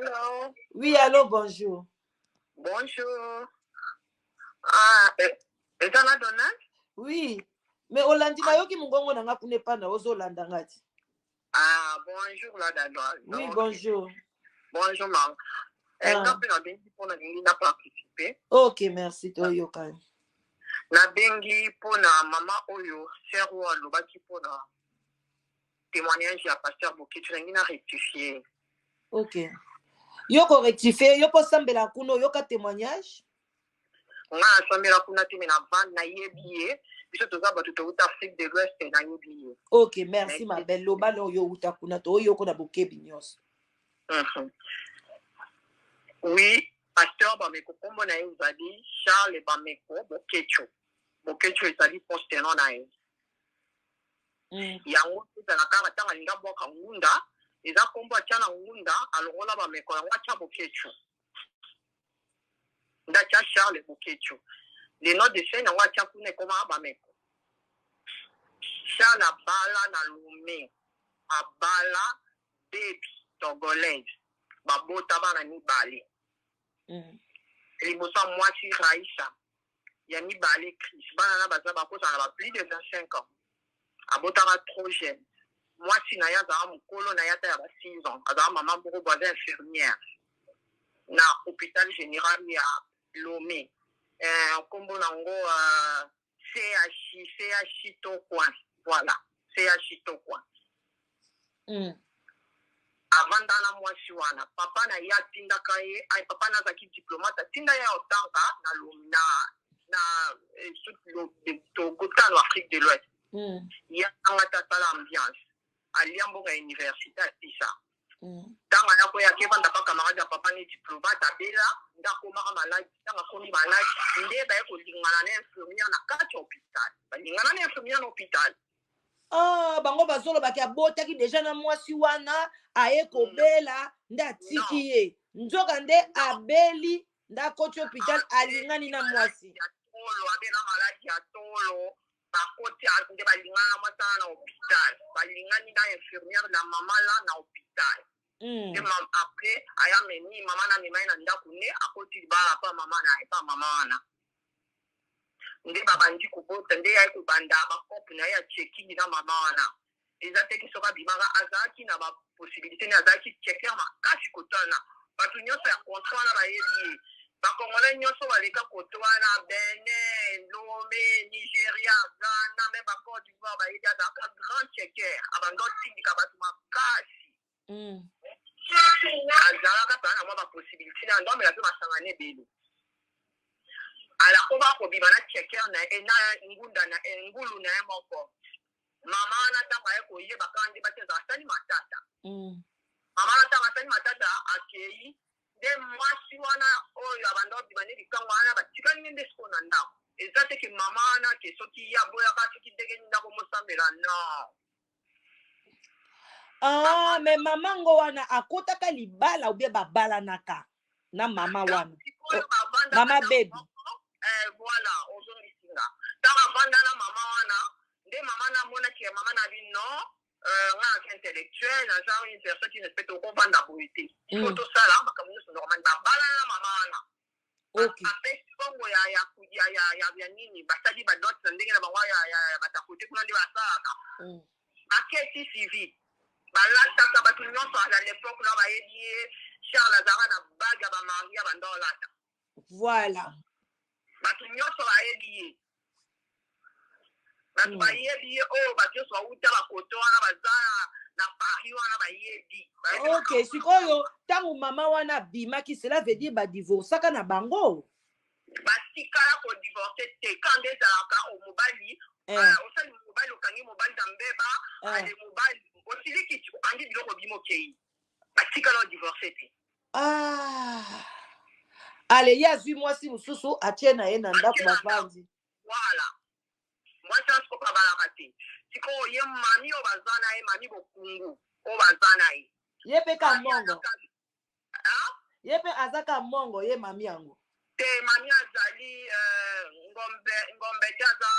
Allô? Oui, allô, bonjour. Bonjour. Ah, et ça la donne? Oui. Mais Olandi na yoki mungongo na ngapune pana ozo landa ngati. Ah, bonjour la dame. Oui, bonjour. Bonjour, maman. Na participer. Ok, merci to yoka. Na bengi pona mama oyo serwo alobaki pona témoignage ya pasteur Boketu na rectifier. Ok. Yoko rectifier, yoko sambela kuno yoka témoignage. Nga sambela kuna te na van na yebiye. Biso toza batu to uta Afrique de l'Ouest na yebiye. Ok, merci ma belle. Loba no yo uta kuna to yoko na bokebi nyos. Oui, pasteur Bameko kombo na yo zali Charles Bameko Boketu. Boketu ezali posteno na ye. Yango tozala kaka tanga linga bwaka ngunda eza kombo atia na ngunda alongola Bameko yango atia Boketu. Ndatia Charles Boketu. Le nom de scène yango atia kuna ekoma Bameko. Charles abala na Lomé. Abala baby togolaise. Babota bana mibale. Libosa mwasi Raïsa. Ya mibale Chris. Bana na baza bakosa na plus de 25 ans. Abotaka trop jeune. Mwasi na ya za mukolo na ya ta ya 6 ans. Aza maman boko voisin infirmière. Na hôpital général ya Lomé. Kombo nango CHI Tokwan. Voilà. CHI Tokwan. Avant dans mwasi wana papa na ya tinda kaye ay papa na zaki diplomate tinda ya otanga na Lomé na Togo Afrique de l'Ouest. Ya ngata sala ambiance aliambo ga université tisa tanga ya ko ya ke banda pa camarade papa ni diplomate abela ndako maka maladi tanga komi maladi ndeba ya ko lingana na infirmière na kati hôpital ba lingana na infirmière na hôpital. Bango bazolo baki abotaki deja na mwasi wana aye kobela nda tiki ye nzoka nde abeli nda koti hôpital alingani na mwasi tolo abela maladi ya tolo bakoti nde balingana na mwasi na hôpital balingani na infirmière na mama la na hôpital. Après aya meni mama na mema na ndako ne akoti bala pa mama na pa mama wana nde babandi kubota nde ya kubanda bakopu na ya cheki na mama wana eza te kisoka bimaka azaki na ba possibilité na azaki checker makasi kotana batu nyonso ya contrat na bayebi bakongole nyonso baleka kotwana Benin, Lomé, Nigeria, Ghana, même ba Côte d'Ivoire bayebi azaka grand checker abando tindika batu makasi azalaka pana mwa ba possibilité na ndo mela pe masangane belo ala koba ko bimana checker na ena ngunda na ngulu na moko mama na tanga yako ye bakandi bateza asali matata mama na tanga asali matata akei de mwasi wana oyo abando bimane bikango wana batikani nde skona ndako ezate ke mama na ke soki ya boya ka soki dege ndako mosambela no mais mama ngo wana akotaka libala ou bien babala naka na mama wana mama baby. Voilà, aujourd'hui singa. Tanga banda na mama wana, nde mama na mona ki mama na bi non, nga intellectuel, na genre une personne qui ne peut pas banda poété. Il faut tout ça là, ba comme nous normal ba bala na mama wana. OK. Après bongo ya nini, ba sali ba dot ndenge na bango ya batakote kuna ndi ba saka. Aketi civil. Ba lata ka ba tunyo so à l'époque là ba yedi Charles Azara na baga ba Maria ba ndolata. Voilà. Batu nyonso bayebi ye batu bayebi ye oyo batu nyonso bauta bakoto wana bazala na Paris wana bayebi. Ok, sikoyo tangu mama wana bimaki cela veut dire badivorcaka na bango batikala kodivorce te kande ezalaka omobali osali mobali okangi mobali na mbeba ale mobali osiliki okangi biloko bimokei batikala odivorce te. Ale ye azwi mwasi mosusu atie na ye na ndako bavandi. Voilà. Mwasi asko kabalaka te. Sikoyo ye mami oyo baza na ye mami bokungu oyo baza na ye. Ye pe ka mongo. Ye pe azaka mongo ye mami yango. Te mami azali ngombe te aza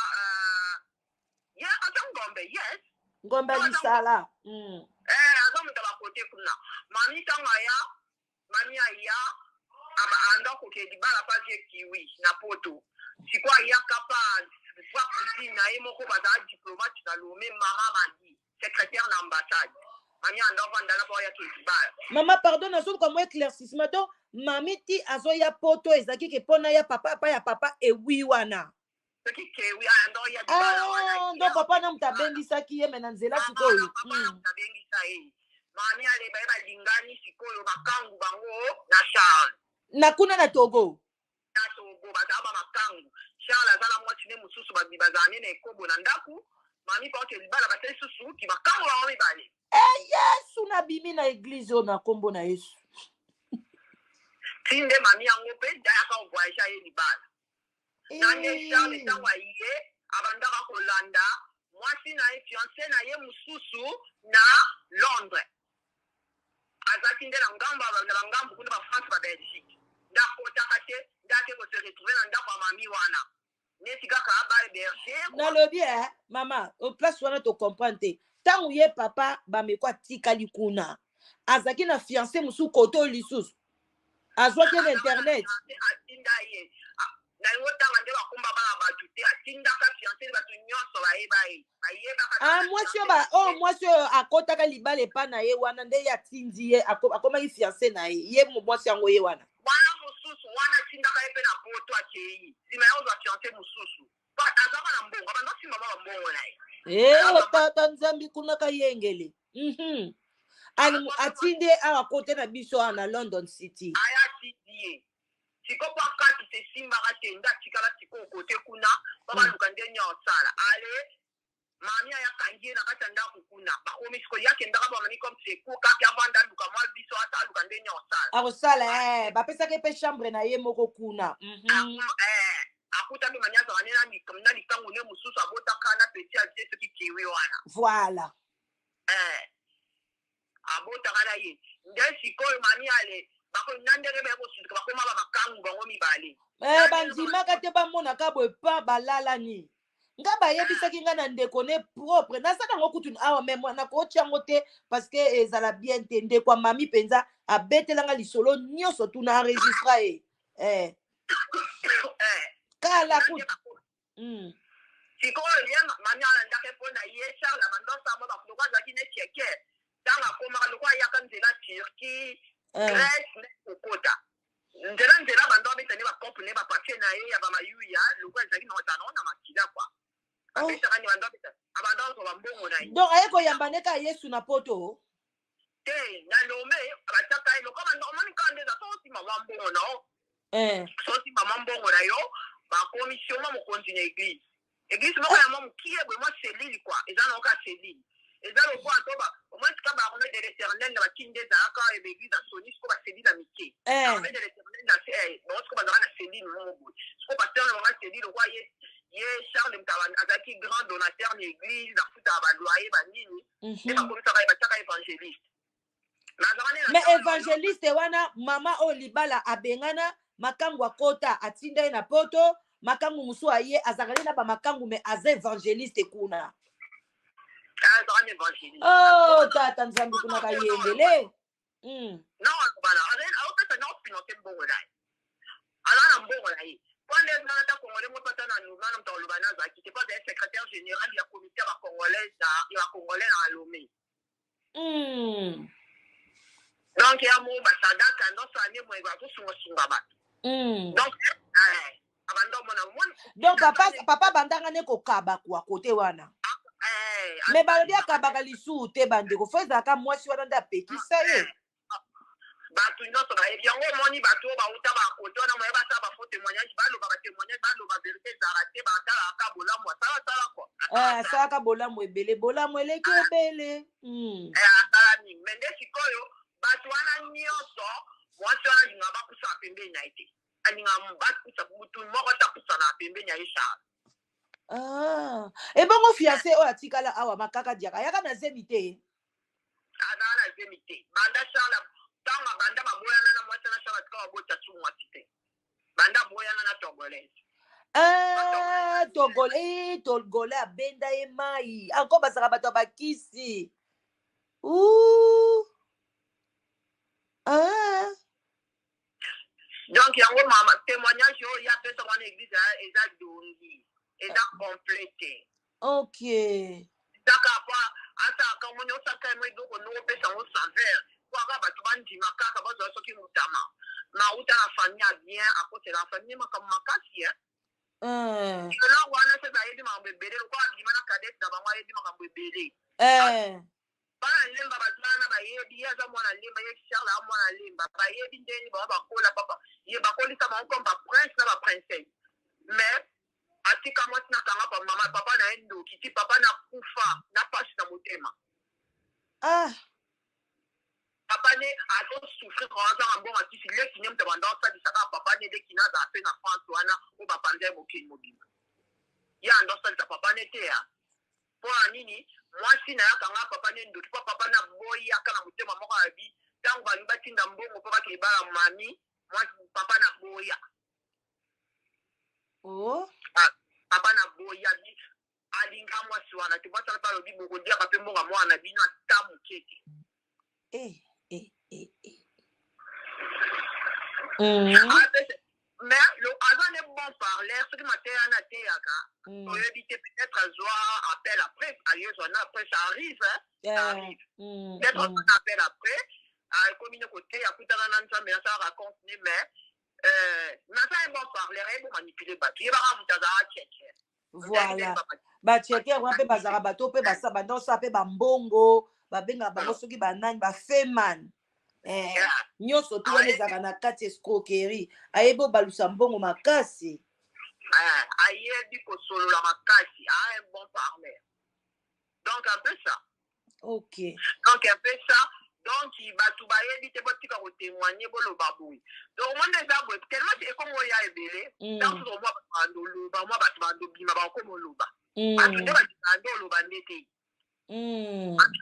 ye aza ngombe yes. Ngombe lisala. Aza mutu bakote kuna. Mami tanga ya mami aya andako ke libala paje kiwi na poto sikwa ya kapa kwa kusina ye moko baza diplomate na Lomé mama madi secrétaire d'ambassade mami andako andala kwa ya ke libala mama pardon nazo comme éclaircissement donc mami ti azo ya poto ezaki ke pona ya papa pa ya papa ewi wana soki kewi ando ya libala wana ndo papa na mutabendisaki ye mena nzela sikoyo papa na mutabengisa ye mami aleba ye balingani sikoyo bakangu bango na Charles na kuna na Togo bazaba makangu Charles azala mwasi ne mususu bazane na ekobo na ndaku mami paoke libala basali susu ki bakangu bango mibale yesu na bimi na église oyo na kombo na yesu tinde mami yango mpe dayaka ovoyage ye libala nande Charles ntango aye abandaka kolanda mwasi na ye fiancé na ye mususu na Londres azaki nde na ngambu kuna bafrance babelgique ndakotaka te ndake kose retrouve na ndako ya mami wana neti kaka abale berger nalobi mama au place wana to comprendre te ntango ye papa bameko atikali kuna azaki na fiancé mosusu koto lisusu azwaki na internet atinda ye na yango ntango nde bakomba bana bato te atindaka fiancé bato nyonso bayeba ye bayebaka mwasi oyo akotaka libala epa na ye wana nde ye atindi ye akomaki fiancé na ye ye mwasi yango ye wana mosusu wana atindaka ye mpe na poto akei nsima ye ozwa fiancé mosusu azaka na mbongo abanda nsima ba bambongo na ye tata nzambi kunaka yengele atindi awa kote na biso wana na London City aya atindi ye sikopo akati tesimbaka te nde atikala sikoyo kote kuna babaluka ndenge osala ale mami ayakangi ye na kati ya ndako kuna bakomi sikoyo yakendaka bamami comme secours kaka avanda aluka mwa biso ata aluka ndenge osala akosala bapesaki mpe chambre na ye moko kuna akuta mpe mani azaka ne na likango ne mosusu abotaka na peti azie soki kiwi wana voilà abotaka na ye nde sikoyo mami ale na ndenge bayekosuka bakoma bamakangu bango mibale bandimaka te bamonaka boye pa balalani nga bayebisaki nga na ndeko ne propre nasaka yango kutu awa me nakotia yango te parce que ezala bien te ndeko ya mami mpenza abetelanga lisolo nyonso tuna enregistra ye kala kutu sikoyo ye mami alandaka mpona ye Charles amandosa mo bakuloko azalaki ne tieke ntango akomaka loko ayaka nzela Turquie Grèce ne kokota nzela bando abetani bakope ne bapapie na ye ya bamayuya loko ezalaki na otana na makila kwa abetaka ni bando abanda ozwa bambongo na ye donc aye koyamba neka yesu na poto te na Lomé batiaka ye loko bando omoni kaka nde eza tosima mwa mbongo na yo tosima mwa mbongo na yo bakomi sioma mokonzi na église moko ya mwa mokie boye mwa selile kwa eza na oka selile eza lokwa toba omoi tika barome de l'éternel na bakindi ezalaka baeglise ya soni siko baselile ya mike barome de l'éternel na bango siko bazalaka na selile moko boye siko paster na banga selile lokwa ye Charles Mtabani azalaki grand donateur na église afutaka baloyer banini nde bakomisaka ye batiaka évangéliste mais évangéliste wana mama oyo libala abengana makangu akota atinda ye na poto makangu mosusu aye azalaki na bamakangu me aza évangéliste kuna tata nzambi kuna kayembele aopesa na ofinance mbongo na ye aza na mbongo na ye kwande ezanga ta congolais mo pata na nungana moto aloba na azalaki te pata ye secrétaire général ya comité ya bacongolais na Lomé donc ya mo basadaka nyonso ane moye bakosungasunga bato donc abanda omona donc papa bandanga ne kokaba kwa kote wana me balobi akabaka lisusu te bandeko fo ezalaka mwasi wana nde apekisa ye bato nyonso bayebi yango omoni bato oyo bauta bakote wana moye basala bafo témoignage baloba batémoignage baloba verité ezalaka te batalaka bolamu asalasala kwa asalaka bolamu ebele bolamu eleki ebele asala mingi me nde sikoyo bato wana nyonso mwasi wana alinga bakusana pembeni na ye te alinga bakusa mutu moko takusana pembeni ya ye Charles ebongo fiancé oyo atikala awa makaka diaka ayaka na zemi te azala na zemi te banda Charles ntango banda baboyana na mwasi na Charles atika babota su mwasi te banda boyana na togolais abenda ye mai anko bazaka bato ya bakisi Donc, il y a un témoignage, il y a personne en église, et ça donné, et ça complété. Ok. D'accord, ata quand on a ça moi donc on a besoin de savoir quoi va tu vas dire ma kaka ba zo ki mutama na uta la famille bien à côté la famille ma comme makasi hein là wana se ba yedi ma bebele ko abi mana cadet da ba wa yedi ma bebele ba lemba ba tana ba yedi ya za mwana lemba ye charla mwana lemba ba yedi ndeni ba ba kola papa ye ba koli sama comme ba prince na ba princesse mais atika mwasi na kanga pa mama papa na endo kiti papa na kufa na pasi na motema papa ne ato souffrir quand on bon ati le kinyem te banda sa disaka papa ne de kina za pe na France wana o ba pande mo kin mobima ya ndo sa papa ne te ya pour nini mwasi na kanga papa ne ndo papa na boy aka na motema moko abi tango ba liba tinda mbongo papa ke bala mami mwasi papa na boya papa na boya bi alinga mwasi wana te bata pa lobi boko dia pa pe mbonga mwana bino atamu kete mais le avant est bon parler ce qui m'a été à la théâtre pour éviter peut-être à joie appel après après ça arrive ça arrive peut-être on appelle après à communiquer côté à couper dans l'ensemble mais ça raconte mais ça est bon parler et bon manipuler bateau il va ramener à checker voilà bachecker on peut bazara bateau peut basa bandon ça peut bambongo babenga bango soki banani ba feman nyonso tu wana ezalaka na kati escroquerie ayebi obalusa mbongo makasi ayebi kosolola makasi un bon parler donc un peu ça ok donc un peu ça donc bato bayebi te botika kotémoigne boloba boye donc mona eza boye tellement ekomo oya ebele ntango mwa bato bandoloba mwa bato bandobima bakoma oloba bato nde bandibanda oloba nde te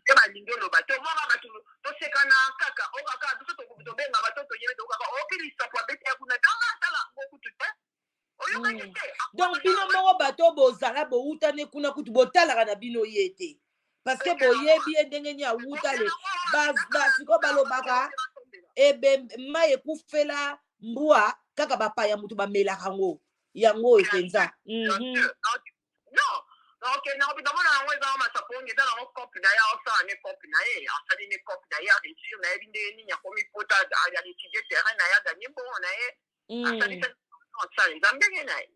te balingi oloba te omwaka bato tosekana kaka okaka biso tobenga bato toyebe tokaka okilisa po abete kuna tala ngokutu te oyokaki te donc bino moko bato bozala boutane kuna kutu botalaka na bino ye te parce que boyebi ye ndenge nini awuta le basiko balobaka ebe mai ekufela mbwa kaka bapaya mutu bamelaka yango oyo mpenza donc naobidamona yango eza masapongi eza nango cope na ye aosala ne cope na ye asali ne cope na ye aresure na yebi nde nini akomi pota aétudie terrain na ye aganye mbongo na ye asali asala eza ndenge na ye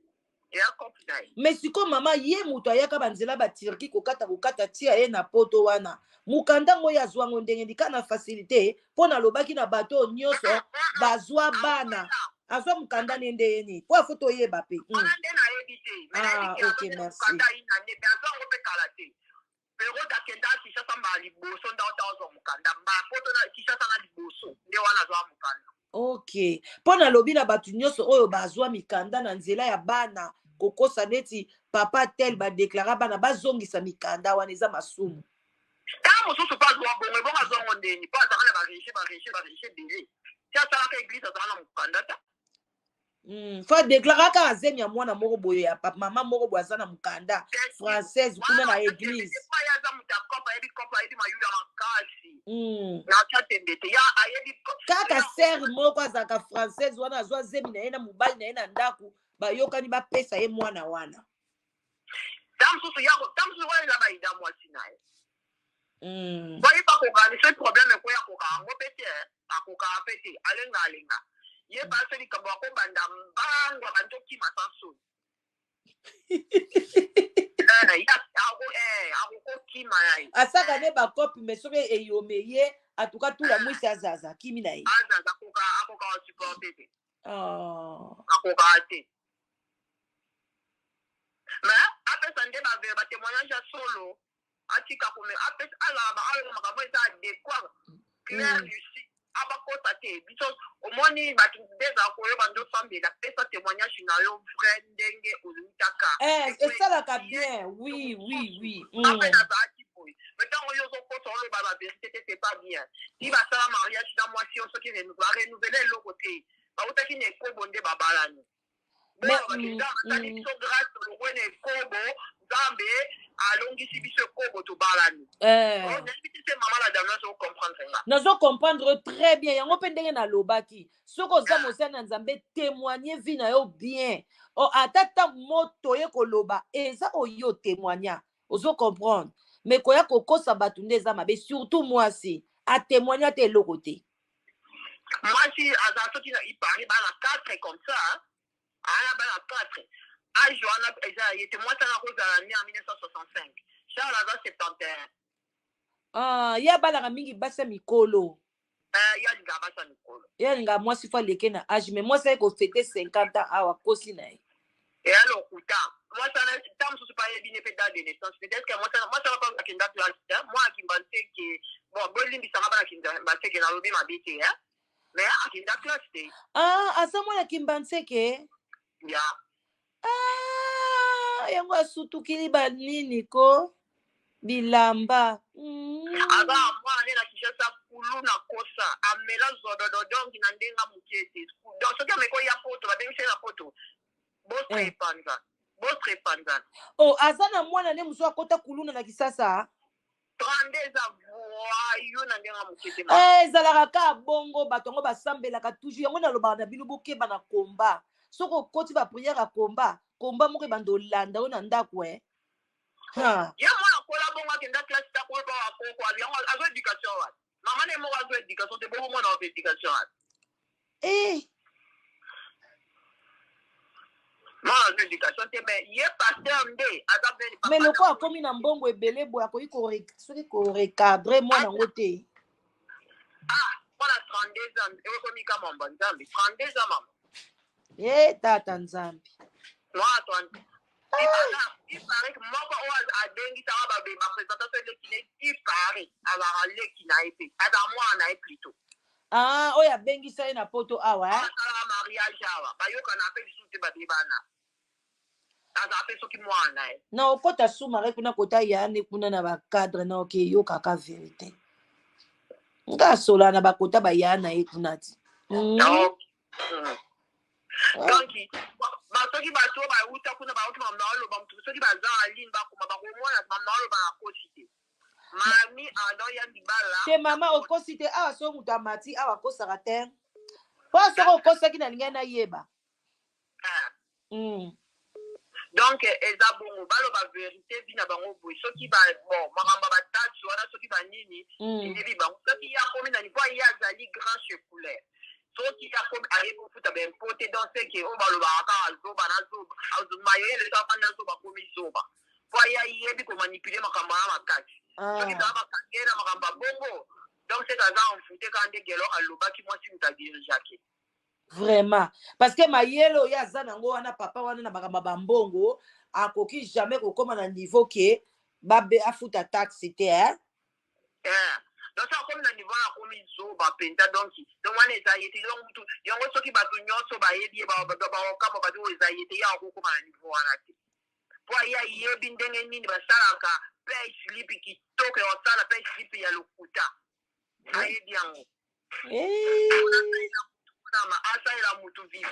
eya cope na ye mais siko mama ye moto ayaka banzela batirki kokata tia ye na poto wana mukanda ngo ya zwango ndenge ndika na facilité mpo nalobaki na bato nyonso bazwa bana azwa mukanda nende ye ni po afo toyeba pe ok merci ok mpo nalobi na bato nyonso oyo bazwa mikanda na nzela ya bana kokosa neti papa tel badeklara bana bazongisa mikanda wana eza masumu ntango mosusu mpo azwa bongo ebongo azwango ndeni mpo azalaka na bareche dele ti asalaka eglise azala na mokanda ta fo adeklara kaka azemi ya mwana moko boye ya mama moko boye aza na mokanda française kuna na eglise kaka sere moko azalaka française wana azwa zemi na ye na mobali na ye na ndako bayokani bapesa ye mwana wana eza baida mwasi na ye boyiba kokanisa problème ekoya koka yango pe te akokaka pe te alenga ye base likambo akobanda mbango bandokima sansoni akokokima na ye asaka ne bakopi me soki eyome ye atuka tula mwisi azaza kimi na ye azaza akokaka supporte te akokaka te mais apesa nde batémoignage ya solo atika kome apesa alaba makambo eza adéquat clair lucie abakota te biso omoni bato ndeza koyeba nzosambela pesa témoignage na yo vrai ndenge olutaka esalaka bien oui ape nazalaki boye mais ntango yo ozokota oloba baverité te c'est pas bien ti basala mariage na mwasi yo soki barenouveler eloko te bautaki na ekobo nde babalani bon bakenda basali biso grâce longwene ekobo nzambe alongisi biso ekobo tobalani nayebi te se mama la dame comprendre nga nazo comprendre très bien yango mpe ndenge nalobaki soki oza mosali na nzambe témoigne vi na yo bien ata ta moto ye koloba eza oyo témoigna ozo comprendre mais koya kokosa bato nde eza mabe surtout mwasi atémoigne te eloko te mwasi aza soki ipari bana 4 comme ça aya bana 4 age wana eza ye te mwasi ana kozala ne en 1965 Charles aza 71 ye abalaka mingi basi ya mikolo yalinga basi ya mikolo yalinga mwasi fo aleke na age mais mwasi aye kofete 50 ans awa kosi na ye eya lokuta mwasi ana ta mosusu pa yebi ne mpe date de naissance peut-être que mwasi ana pa akenda classe mwa akimba nseke bon bolimbisanga bana akimba nseke nalobi mabe te mais akenda classe te aza mwana akimba nseke ya yango asutukili banini ko bilamba aza mwana na kishasa kulu na kosa amela zododo donki na ndenga moke te donc soki ameko ya poto babengisi na poto botrepanza aza na mwana nde mosu akota kuluna na kisasa 32 eza voyo na ndenga moke te ezalaka ka bongo bato yango basambelaka toujours yango nalobaka na bino bokeba na komba soki okoti bapriere ya komba moko ebanda olanda oyo na ndako ye mwana kola bongo akenda classe takoyeba wakoko yango azo éducation wana mama ne moko azo éducation te bongo mwana wazo éducation wana mwana azo éducation te mais ye pasteur nde aza beni mais loko akomi na mbongo ebele boye akoki soki korecadre mwana yango te mwana 32 ans ekomi ka mamba nzambe 32 ans mama tata nzambe mwana ipare moko oyo abengisaka baprésentation eleki ne ipare azaka leki na ye mpe aza mwana na ye plutôt oyo abengisa ye na poto awa asalaka mariage awa bayokana mpe lisusu te babebana azala mpe soki mwana na ye na okota sumare kuna kota yane kuna na bacadre na oke yokaka verité nga asola na bakota baya na ye kuna ti donc soki bato oyo bauta kuna bauti mamna oloba motu soki baza aline bakoma bakomona mamna oloba nakosi te mami aloya libala te mama okosi te awa so moto amati awa akosaka te po soki okosaki na lingai nayeba donc eza bongo baloba vérité vi na bango boye soki bon makambo batatu wana soki banini eyebi bango soki ye akomi na niveau ye azali grand checouler soki akomi ayebi kofuta bempo te donc seke oyo balobaka kaka zoba na zoba mayele safani na zoba akomi zoba po ye ayebi komanipule makambo na makasi soki zala bakange na makambo ya bongo donc seke aza enfute kaka ndenge elo alobaki mwasi moto adirijake vraiment parce que mayele oyo aza nango wana papa wana na makambo bambongo akoki jamais kokoma na niveau ke babe afuta taxe te donc ça akomi na niveau na akomi zoba mpenza donc wana eza ye te yango soki bato nyonso bayebi ye bakamba bato oyo eza ye te ye akokoma na niveau wana te po ye ayebi ndenge nini basalaka mpe slipi kitoko ya kosala mpe slipi ya lokuta ayebi yango asalela mutu visa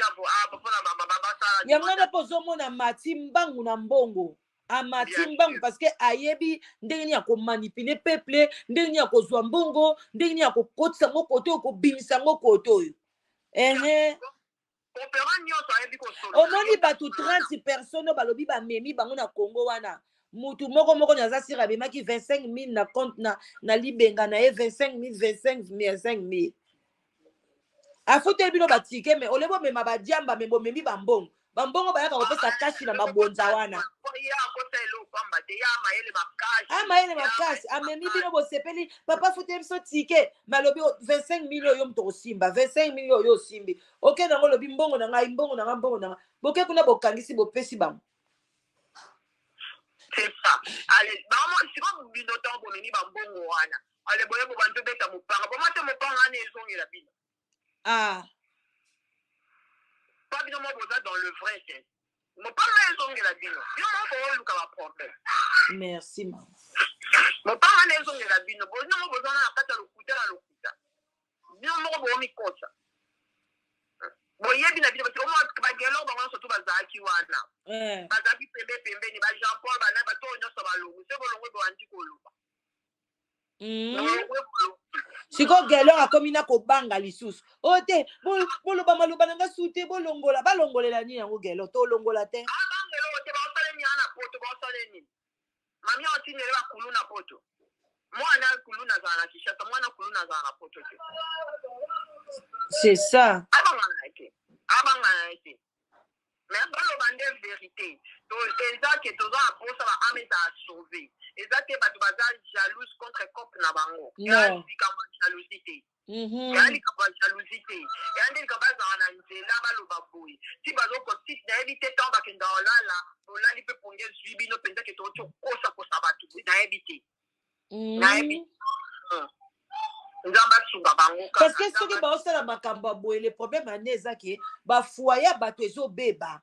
yango wana mpo ozomona mati mbangu na mbongo amati mbangu parce que ayebi ndenge nini akomanipule peuple ndenge nini akozwa mbongo ndenge nini akokotisa ngo koto oyo kobimisa ngo koto oyo omoni bato 30 personnes oyo balobi bamemi bango na congo wana mutu moko naza sira abemaki 25 000 na compte na libenga na ye 25 000 afuteli bino batike me olebo mema badiamba me bomemi bambongo bayaka kopesa kashi na mabonza wana amayele makasi amemi bino bosepeli papa futeli biso tike malobi 25 000 oyo moto osimba 25 000 oyo osimbi oke nango lobi mbongo na ngai boke kuna bokangisi bopesi bango c'est ça allez siko bino ntango bomemi bambongo wana ale boye bobandobeta mopanga bomate mopanga wana ezongela bino pas bino moko boza dans le vrai sens mopanga ezongela bino bino moko oluka baproblème merci mama mopanga wana ezongela bino bino moko bozana na kati ya lokuta bino moko boomikosa toyebi na bino parce que omo bagelo bango surtout bazaki wana bazaki pembe ni ba Jean Paul bana bato nyonso balongo se bolongo bo anti koloba siko gelo akomi na kobanga lisusu ote boloba maloba nanga sute bolongola balongolela nini yango gelo to longola te bangelo te baosale ni ana poto baosale ni mami otindele bakulu na poto mwana kulu na zana Kishasa mwana kulu na zana poto te c'est ça abanga ete mais baloba nde vérité to eza ke toza aposa ba ameta a sauver eza te bato baza jalouse contre couple na bango yalikamba jalousie yalikamba jalousie te yandeli kamba azala na nzela baloba boye ti bazokosite nayebi te ntango bakenda olala olali mpe ponge zwi bino mpenza ke tooti okosakosa bato nayebi te nayebi nzambe asunga bango parce que soki baosala makambo ya boye le problème ane eza ke bafoye bato ezobeba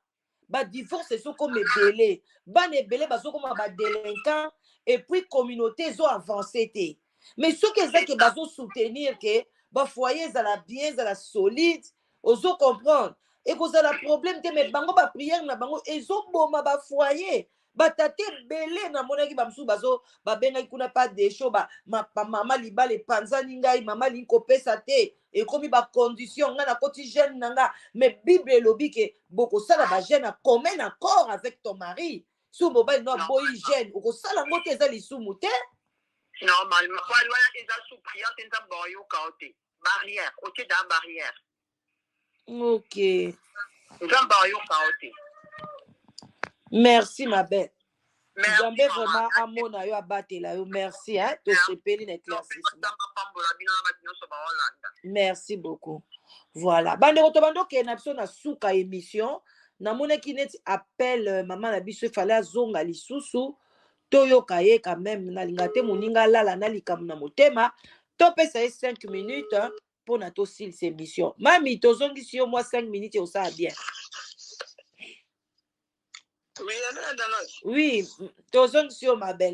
badivorce ezokoma ebele bana ebele bazokoma badelinquant et puis communauté ezoavance te mais soki eza ke bazosoutenir ke bafoye ezala bien ezala solide ozocomprendre ekozala problème te mais bango bapriere na bango ezoboma bafoye batate ebele namonaki bamosusu babengaki kuna pa desho mama libala epanzani ngai mama lingi kopesa te ekomi bacondition nga nakoti jeune na nga mais bible elobi ke bokosala bajeune a commun accord avec ton mari so mobali no aboyi jeune okosala yango te eza lisumu te normalement wali wana eza sous prière te nzambe oyoka o te barrière otie da barrière ok nzambe oyoka o te. Merci ma belle. Nzambe vraiment amona yo abatela yo merci hein to sepeli na éclaircissement. Merci beaucoup. Voilà. Bande ko to bando ke na biso na suka émission na moneki neti appel maman na biso fallait azonga lisusu to yoka ye quand même na lingate moninga lala na likamu na motema to pesa 5 minutes hein, pour na to sil cette émission. Mami to zongi si yo moi 5 minutes et ça bien. Oui, Tozon sur ma belle.